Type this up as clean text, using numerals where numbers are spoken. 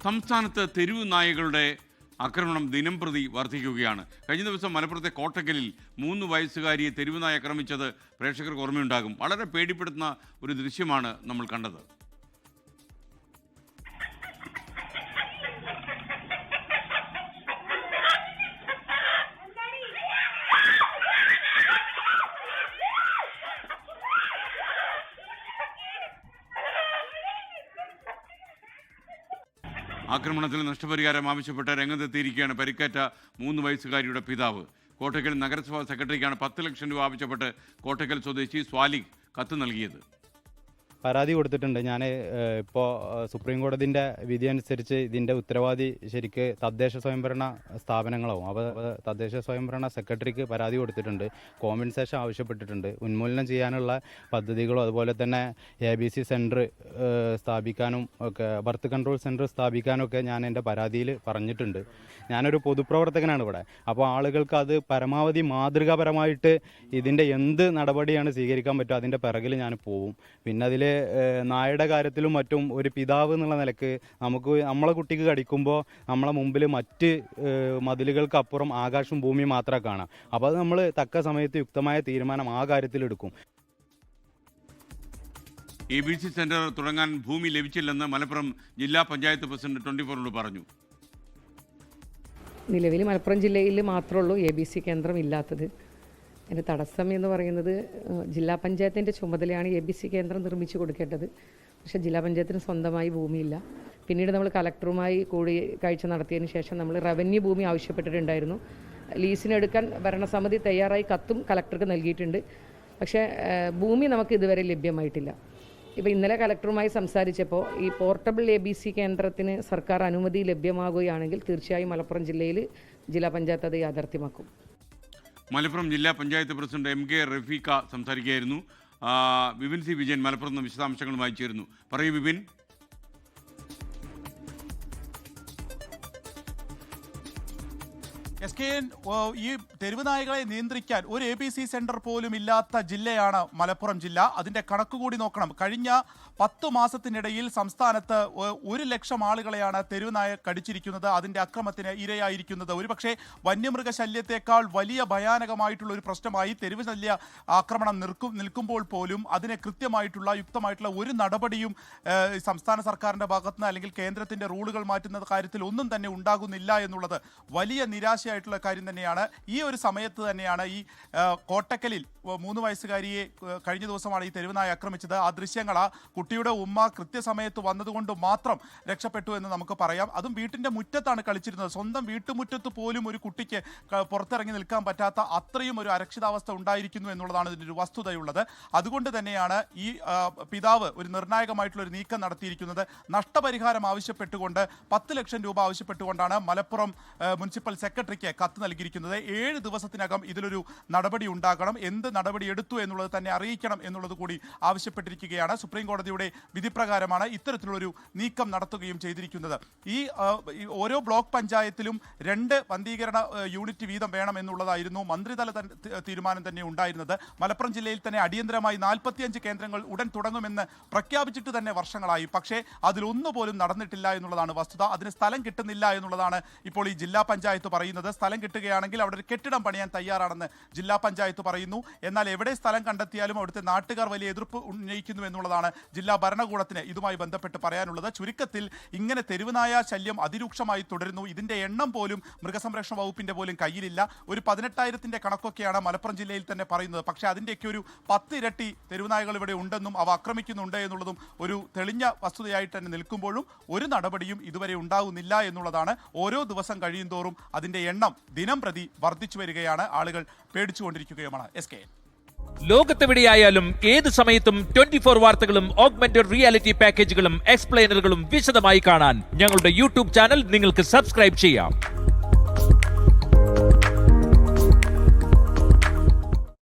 സംസ്ഥാനത്ത് തെരുവ് നായകളുടെ ആക്രമണം ദിനംപ്രതി വർദ്ധിക്കുകയാണ്. കഴിഞ്ഞ ദിവസം മലപ്പുറത്തെ കോട്ടക്കലിൽ 3 വയസ്സുകാരിയെ തെരുവ് നായ ആക്രമിച്ചത് പ്രേക്ഷകർക്ക് ഓർമ്മയുണ്ടാകും. വളരെ പേടിപ്പെടുത്തുന്ന ഒരു ദൃശ്യമാണ് നമ്മൾ കണ്ടത്. ആക്രമണത്തിൽ നഷ്ടപരിഹാരം ആവശ്യപ്പെട്ട് രംഗത്തെത്തിയിരിക്കുകയാണ് പരിക്കേറ്റ 3 വയസ്സുകാരിയുടെ പിതാവ്. കോട്ടക്കൽ നഗരസഭാ സെക്രട്ടറിക്കാണ് 10 ലക്ഷം രൂപ ആവശ്യപ്പെട്ട് കോട്ടക്കൽ സ്വദേശി സ്വാലിഹ് കത്ത് നൽകിയത്. പരാതി കൊടുത്തിട്ടുണ്ട്. ഞാൻ ഇപ്പോൾ സുപ്രീം കോടതിൻ്റെ വിധി അനുസരിച്ച് ഇതിൻ്റെ ഉത്തരവാദി ശരിക്ക് തദ്ദേശ സ്വയംഭരണ സ്ഥാപനങ്ങളാവും. അപ്പോൾ തദ്ദേശ സ്വയംഭരണ സെക്രട്ടറിക്ക് പരാതി കൊടുത്തിട്ടുണ്ട്. കോമ്പൻസേഷൻ ആവശ്യപ്പെട്ടിട്ടുണ്ട്. ഉന്മൂലനം ചെയ്യാനുള്ള പദ്ധതികളും അതുപോലെ തന്നെ ABC സെൻറ്റർ സ്ഥാപിക്കാനും ഒക്കെ ബർത്ത് കൺട്രോൾ സെൻറ്റർ സ്ഥാപിക്കാനൊക്കെ ഞാൻ എൻ്റെ പരാതിയിൽ പറഞ്ഞിട്ടുണ്ട്. ഞാനൊരു പൊതുപ്രവർത്തകനാണ് ഇവിടെ. അപ്പോൾ ആളുകൾക്ക് അത് പരമാവധി മാതൃകാപരമായിട്ട് ഇതിൻ്റെ എന്ത് നടപടിയാണ് സ്വീകരിക്കാൻ പറ്റുക അതിൻ്റെ പിറകിൽ ഞാൻ പോവും. പിന്നെ അതിൽ നായയുടെ കാര്യത്തിലും മറ്റും ഒരു പിതാവ് എന്നുള്ള നിലക്ക് നമ്മളെ കുട്ടിക്ക് കടിക്കുമ്പോൾ നമ്മളെ മുമ്പിൽ മറ്റ് മതിലുകൾക്കപ്പുറം ആകാശവും ഭൂമിയും മാത്രമേ കാണാം. അപ്പോൾ അത് നമ്മൾ തക്ക സമയത്ത് യുക്തമായ തീരുമാനം ആ കാര്യത്തിലെടുക്കും. ABC സെന്റർ തുടങ്ങാൻ ഭൂമി ലഭിച്ചില്ലെന്ന് മലപ്പുറം ജില്ലാ പഞ്ചായത്ത് പ്രസിഡന്റ് 24 പറഞ്ഞു. നിലവിൽ മലപ്പുറം ജില്ലയിൽ മാത്രമേ ഉള്ളൂ ABC കേന്ദ്രം ഇല്ലാത്തത്. അതിൻ്റെ തടസ്സം എന്ന് പറയുന്നത് ജില്ലാ പഞ്ചായത്തിൻ്റെ ചുമതലയാണ് ABC കേന്ദ്രം നിർമ്മിച്ചു കൊടുക്കേണ്ടത്. പക്ഷേ ജില്ലാ പഞ്ചായത്തിന് സ്വന്തമായി ഭൂമിയില്ല. പിന്നീട് നമ്മൾ കളക്ടറുമായി കൂടിക്കാഴ്ച നടത്തിയതിന് ശേഷം നമ്മൾ റവന്യൂ ഭൂമി ആവശ്യപ്പെട്ടിട്ടുണ്ടായിരുന്നു. ലീസിനെടുക്കാൻ ഭരണസമിതി തയ്യാറായി കത്തും കളക്ടർക്ക് നൽകിയിട്ടുണ്ട്. പക്ഷേ ഭൂമി നമുക്ക് ഇതുവരെ ലഭ്യമായിട്ടില്ല. ഇപ്പോൾ ഇന്നലെ കളക്ടറുമായി സംസാരിച്ചപ്പോൾ ഈ പോർട്ടബിൾ ABC കേന്ദ്രത്തിന് സർക്കാർ അനുമതി ലഭ്യമാകുകയാണെങ്കിൽ തീർച്ചയായും മലപ്പുറം ജില്ലയിൽ ജില്ലാ പഞ്ചായത്ത് അത് യാഥാർത്ഥ്യമാക്കും. മലപ്പുറം ജില്ലാ പഞ്ചായത്ത് പ്രസിഡന്റ് MK റഫീഖ സംസാരിക്കുകയായിരുന്നു. വിപിൻ C വിജയൻ മലപ്പുറത്ത് നിന്ന് വിശദാംശങ്ങളുമായി ചേരുന്നു. പറയൂ വിപിൻ. ഈ തെരുവ് നായകളെ നിയന്ത്രിക്കാൻ ഒരു ABC സെന്റർ പോലും ഇല്ലാത്ത ജില്ലയാണ് മലപ്പുറം ജില്ല. അതിൻ്റെ കണക്കുകൂടി നോക്കണം. കഴിഞ്ഞ 10 മാസത്തിനിടയിൽ സംസ്ഥാനത്ത് 1 ലക്ഷം ആളുകളെയാണ് തെരുവ് നായ കടിച്ചിരിക്കുന്നത്, അതിൻ്റെ അക്രമത്തിന് ഇരയായിരിക്കുന്നത്. ഒരുപക്ഷെ വന്യമൃഗശല്യത്തെക്കാൾ വലിയ ഭയാനകമായിട്ടുള്ള ഒരു പ്രശ്നമായി തെരുവ് ശല്യ ആക്രമണം നിൽക്കുമ്പോൾ പോലും അതിനെ കൃത്യമായിട്ടുള്ള യുക്തമായിട്ടുള്ള ഒരു നടപടിയും സംസ്ഥാന സർക്കാരിൻ്റെ ഭാഗത്തുനിന്ന് അല്ലെങ്കിൽ കേന്ദ്രത്തിൻ്റെ റൂളുകൾ മാറ്റുന്ന കാര്യത്തിൽ ഒന്നും തന്നെ ഉണ്ടാകുന്നില്ല എന്നുള്ളത് വലിയ നിരാശയായിട്ടുള്ള കാര്യം തന്നെയാണ്. ഈ ഒരു സമയത്ത് തന്നെയാണ് ഈ കോട്ടക്കലിൽ 3 വയസ്സുകാരിയെ കഴിഞ്ഞ ദിവസമാണ് ഈ തെരുവ് നായ ആക്രമിച്ചത്. ആ ദൃശ്യങ്ങൾ ആ കുട്ടിയുടെ ഉമ്മ കൃത്യസമയത്ത് വന്നതുകൊണ്ട് മാത്രം രക്ഷപ്പെട്ടു എന്ന് നമുക്ക് പറയാം. അതും വീട്ടിൻ്റെ മുറ്റത്താണ് കളിച്ചിരുന്നത്. സ്വന്തം വീട്ടുമുറ്റത്ത് പോലും ഒരു കുട്ടിക്ക് പുറത്തിറങ്ങി നിൽക്കാൻ പറ്റാത്ത അത്രയും ഒരു അരക്ഷിതാവസ്ഥ ഉണ്ടായിരിക്കുന്നു എന്നുള്ളതാണ് ഇതിൻ്റെ ഒരു വസ്തുതയുള്ളത്. അതുകൊണ്ട് തന്നെയാണ് ഈ പിതാവ് ഒരു നിർണായകമായിട്ടുള്ള ഒരു നീക്കം നടത്തിയിരിക്കുന്നത്. നഷ്ടപരിഹാരം ആവശ്യപ്പെട്ടുകൊണ്ട് 10 ലക്ഷം രൂപ ആവശ്യപ്പെട്ടുകൊണ്ടാണ് മലപ്പുറം മുനിസിപ്പൽ സെക്രട്ടറിക്ക് കത്ത് നൽകിയിരിക്കുന്നത്. 7 ദിവസത്തിനകം ഇതിലൊരു നടപടി ഉണ്ടാകണം. എന്ത് നടപടി എടുത്തു എന്നുള്ളത് തന്നെ അറിയിക്കണം എന്നുള്ളത് കൂടി ആവശ്യപ്പെട്ടിരിക്കുകയാണ്. സുപ്രീം കോടതിയുടെ വിധിപ്രകാരമാണ് ഇത്തരത്തിലുള്ളൊരു നീക്കം നടത്തുകയും ചെയ്തിരിക്കുന്നത്. ഈ ഓരോ ബ്ലോക്ക് പഞ്ചായത്തിലും 2 വന്ധീകരണ യൂണിറ്റ് വീതം വേണം എന്നുള്ളതായിരുന്നു മന്ത്രിതല തീരുമാനം തന്നെ ഉണ്ടായിരുന്നത്. മലപ്പുറം ജില്ലയിൽ തന്നെ അടിയന്തരമായി 45 കേന്ദ്രങ്ങൾ ഉടൻ തുടങ്ങുമെന്ന് പ്രഖ്യാപിച്ചിട്ട് തന്നെ വർഷങ്ങളായി. പക്ഷേ അതിലൊന്നുപോലും നടന്നിട്ടില്ല എന്നുള്ളതാണ് വസ്തുത. അതിന് സ്ഥലം കിട്ടുന്നില്ല എന്നുള്ളതാണ് ഇപ്പോൾ ഈ ജില്ലാ പഞ്ചായത്ത് പറയുന്നത്. സ്ഥലം കിട്ടുകയാണെങ്കിൽ അവിടെ ഒരു കെട്ടിടം പണിയാൻ തയ്യാറാണെന്ന് ജില്ലാ പഞ്ചായത്ത് പറയുന്നു. എന്നാൽ എവിടെ സ്ഥലം കണ്ടെത്തിയാലും അവിടുത്തെ നാട്ടുകാർ വലിയ എതിർപ്പ് ഉന്നയിക്കുന്നു എന്നുള്ളതാണ് ജില്ലാ ഭരണകൂടത്തിന് ഇതുമായി ബന്ധപ്പെട്ട് പറയാനുള്ളത്. ചുരുക്കത്തിൽ ഇങ്ങനെ തെരുവുനായ ശല്യം അതിരൂക്ഷമായി തുടരുന്നു. ഇതിൻ്റെ എണ്ണം പോലും മൃഗസംരക്ഷണ വകുപ്പിൻ്റെ പോലും കയ്യിലില്ല. ഒരു 18,000-ന്റെ കണക്കൊക്കെയാണ് മലപ്പുറം ജില്ലയിൽ തന്നെ പറയുന്നത്. പക്ഷേ അതിൻ്റെയൊക്കെ ഒരു 10 ഇരട്ടി തെരുവുനായകൾ ഇവിടെ ഉണ്ടെന്നും അവ ആക്രമിക്കുന്നുണ്ട് എന്നുള്ളതും ഒരു തെളിഞ്ഞ വസ്തുതയായിട്ട് തന്നെ നിൽക്കുമ്പോഴും ഒരു നടപടിയും ഇതുവരെ ഉണ്ടാകുന്നില്ല എന്നുള്ളതാണ്. ഓരോ ദിവസം കഴിയും തോറും അതിൻ്റെ എണ്ണം ദിനം പ്രതി വർദ്ധിച്ചു വരികയാണ്. ആളുകൾ പേടിച്ചുകൊണ്ടിരിക്കുകയുമാണ്. ലോകത്തെവിടെയായാലും ഏത് സമയത്തും 24 വാർത്തകളും ഓഗ്മെന്റഡ് റിയാലിറ്റി പാക്കേജുകളും എക്സ്പ്ലെയിനറുകളും വിശദമായി കാണാൻ ഞങ്ങളുടെ YouTube ചാനൽ നിങ്ങൾക്ക് സബ്സ്ക്രൈബ് ചെയ്യാം.